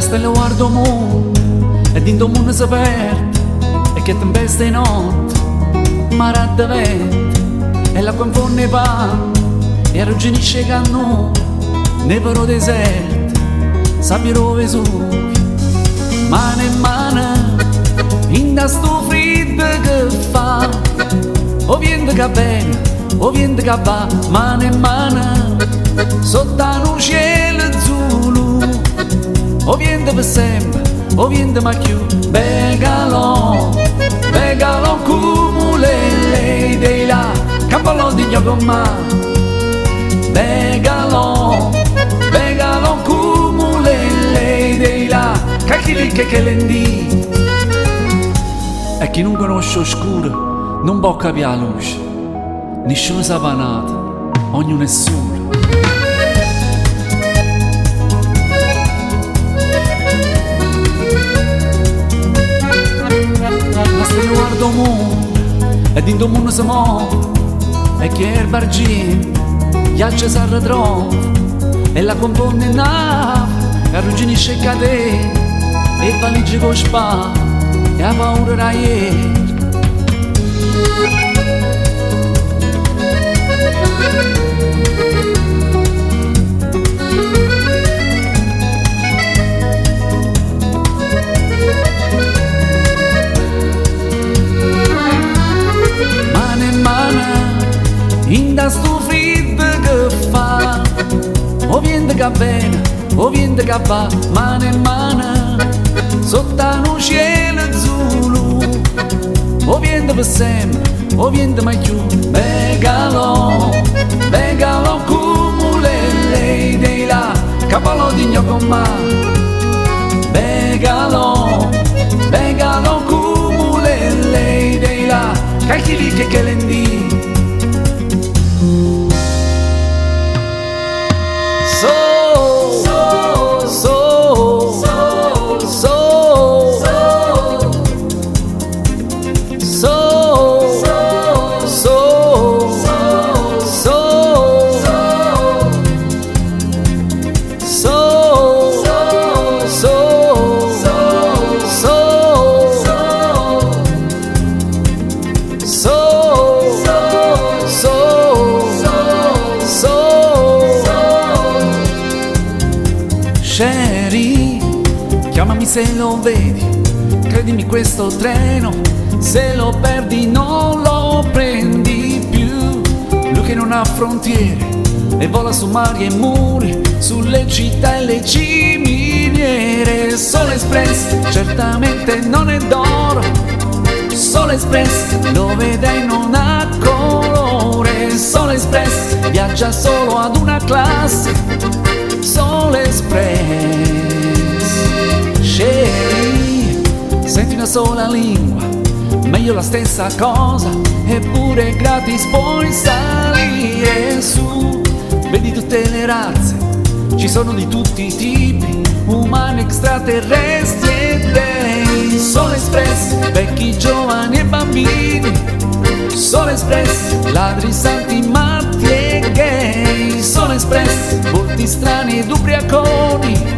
stelle guardo mondo e dentro mondo si perde e che tempesta è notte mare da vento e l'acqua in fondo ne va e arrugginisce che a noi ne però deserto sabbia dove Vesuvio mano in mano in da sto freddo che fa o vento che bene o vento che va mano in mano sotto un cielo azzurro o vento per sempre o vento ma più begalo come le dei là campolo di Giacomà begalo come le dei là cacchili che lendi e chi non conosce oscuro non può capire la luce nessuno sa panato ognuno è solo. Guardo mondo e dentro mondo si muove e che è il bargino ghiaccia si arretrova e la compone nave e arrugginisce cadere e valigie con spada e ha paura da ieri in da sto freddo che fa o vento che bene o vento che va mano in mano sotto un cielo azzurro o vento per sempre o vento mai più begalo come le dei là cavallo di Giacomà begalo come le dei là cacchili che lendi Sherry, chiamami se lo vedi, credimi questo treno, se lo perdi non lo prendi più. Lui che non ha frontiere e vola su mari e muri, sulle città e le ciminiere. Solo Express certamente non è d'oro, Solo Express dove dai non ha colore. Solo Express viaggia solo ad una classe, Solo Express. Sherry, senti una sola lingua, meglio la stessa cosa, eppure gratis puoi salire su. Vedi tutte le razze, ci sono di tutti i tipi, umani, extraterrestri e dei. Solo Express, vecchi, giovani e bambini. Solo Express, ladri, santi, matti e gay. Solo Express, volti strani ed ubriaconi.